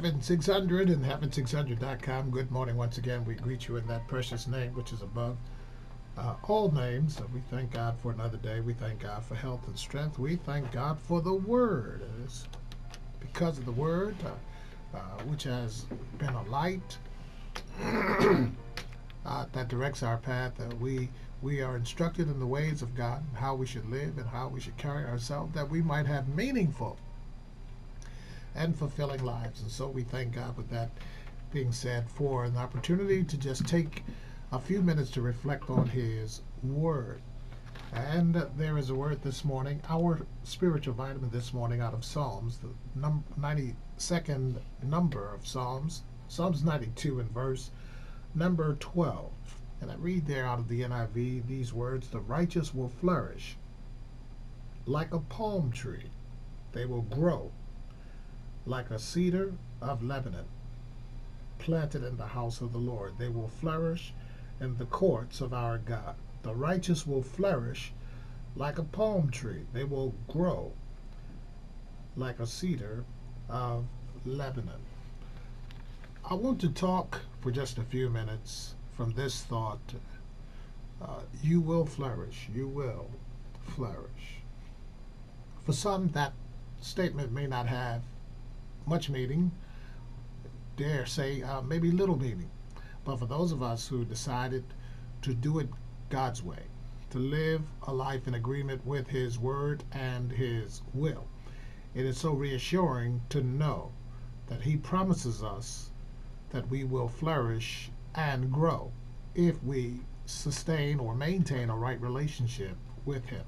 Heaven 600 and heaven600.com. Good morning once again. We greet you in that precious name which is above all names. We thank God for another day. We thank God for health and strength. We thank God for the Word. It's because of the Word, which has been a light that directs our path. We are instructed in the ways of God, and how we should live and how we should carry ourselves, that we might have meaningful and fulfilling lives. And so we thank God, with that being said, for an opportunity to just take a few minutes to reflect on His Word. And there is a word this morning, our spiritual vitamin this morning, out of Psalms, the 92nd number of Psalms, Psalms 92 and verse number 12. And I read there out of the NIV these words: "The righteous will flourish like a palm tree. They will grow like a cedar of Lebanon, planted in the house of the Lord. They will flourish in the courts of our God." The righteous will flourish like a palm tree. They will grow like a cedar of Lebanon. I want to talk for just a few minutes from this thought. You will flourish. You will flourish. For some, that statement may not have much meaning, dare say maybe little meaning. But for those of us who decided to do it God's way, to live a life in agreement with His Word and His will, it is so reassuring to know that He promises us that we will flourish and grow if we sustain or maintain a right relationship with Him.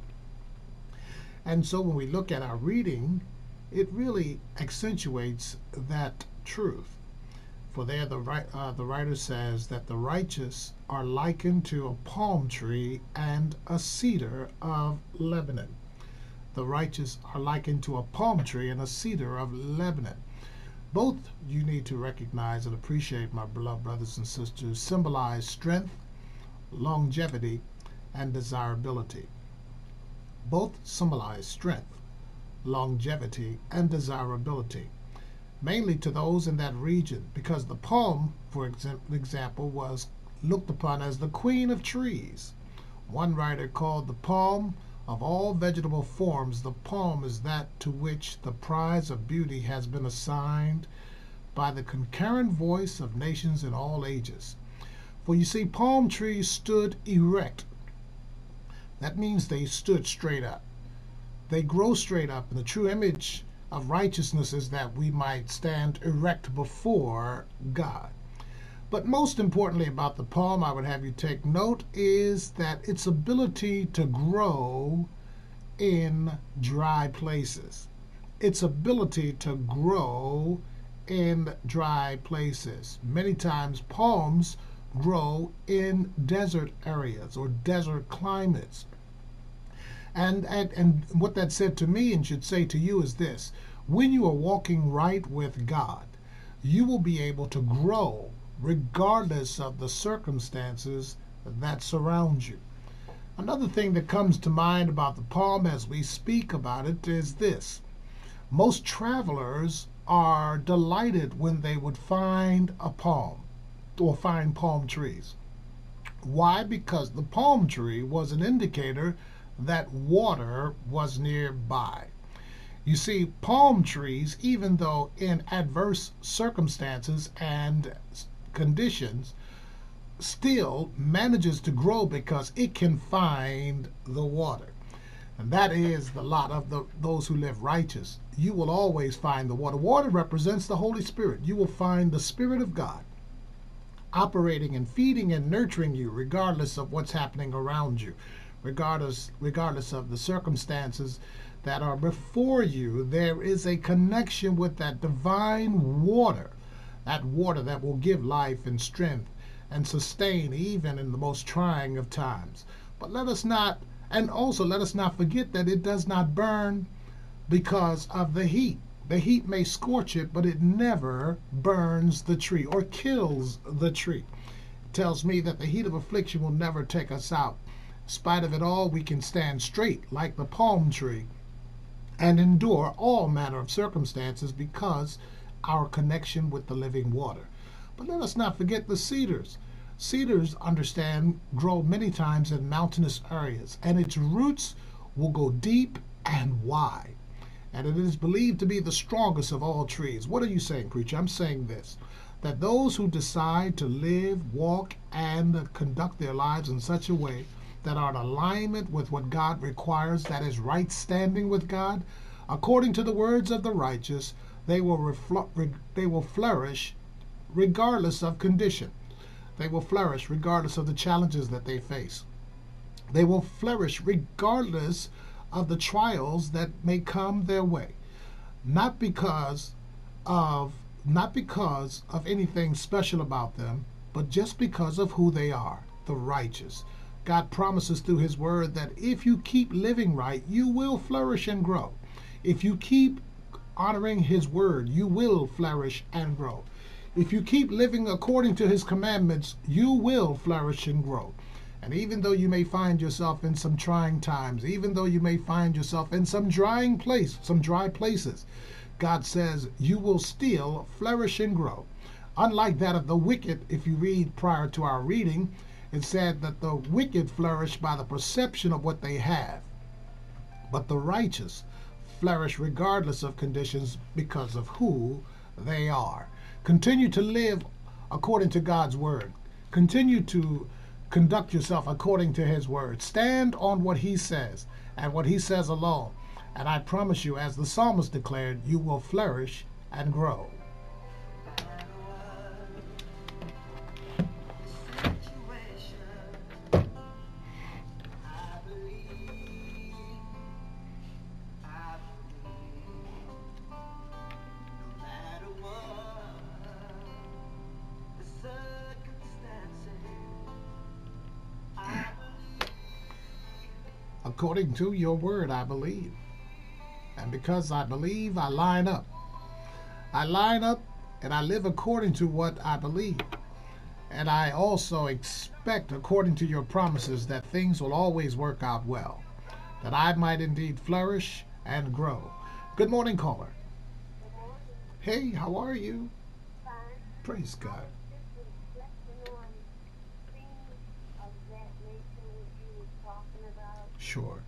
And so when we look at our reading, it really accentuates that truth. For there the writer says that the righteous are likened to a palm tree and a cedar of Lebanon. The righteous are likened to a palm tree and a cedar of Lebanon. Both, you need to recognize and appreciate, my beloved brothers and sisters, symbolize strength, longevity, and desirability. Both symbolize strength, longevity, and desirability, mainly to those in that region, because the palm, for example, was looked upon as the queen of trees. One writer called the palm, of all vegetable forms, the palm is that to which the prize of beauty has been assigned by the concurrent voice of nations in all ages. For you see, palm trees stood erect. That means they stood straight up. They grow straight up, and the true image of righteousness is that we might stand erect before God. But most importantly about the palm, I would have you take note, is that its ability to grow in dry places. Its ability to grow in dry places. Many times palms grow in desert areas or desert climates. And what that said to me and should say to you is this: when you are walking right with God, you will be able to grow regardless of the circumstances that surround you. Another thing that comes to mind about the palm as we speak about it is this: most travelers are delighted when they would find a palm or find palm trees. Why? Because the palm tree was an indicator that water was nearby. You see, palm trees, even though in adverse circumstances and conditions, still manages to grow because it can find the water. And that is the lot of those who live righteous. You will always find the water. Water represents the Holy Spirit. You will find the Spirit of God operating and feeding and nurturing you regardless of what's happening around you, regardless of the circumstances that are before you. There is a connection with that divine water, that water that will give life and strength and sustain even in the most trying of times. But let us not forget that it does not burn because of the heat. The heat may scorch it, but it never burns the tree or kills the tree. It tells me that the heat of affliction will never take us out. In spite of it all, we can stand straight like the palm tree and endure all manner of circumstances because our connection with the living water. But let us not forget the cedars. Cedars, understand, grow many times in mountainous areas, and its roots will go deep and wide. And it is believed to be the strongest of all trees. What are you saying, preacher? I'm saying this, that those who decide to live, walk, and conduct their lives in such a way that are in alignment with what God requires, that is right standing with God, according to the words of the righteous, they will flourish regardless of condition. They will flourish regardless of the challenges that they face. They will flourish regardless of the trials that may come their way. Not because of anything special about them, but just because of who they are, the righteous. God promises through his word that if you keep living right, you will flourish and grow. If you keep honoring his word, you will flourish and grow. If you keep living according to his commandments, you will flourish and grow. And even though you may find yourself in some trying times, even though you may find yourself in some dry places, God says you will still flourish and grow. Unlike that of the wicked, if you read prior to our reading, it said that the wicked flourish by the perception of what they have, but the righteous flourish regardless of conditions because of who they are. Continue to live according to God's word. Continue to conduct yourself according to his word. Stand on what he says and what he says alone. And I promise you, as the psalmist declared, you will flourish and grow. According to your word, I believe. And because I believe, I line up. I line up and I live according to what I believe. And I also expect, according to your promises, that things will always work out well, that I might indeed flourish and grow. Good morning, caller. Hey, how are you? Praise God. Sure.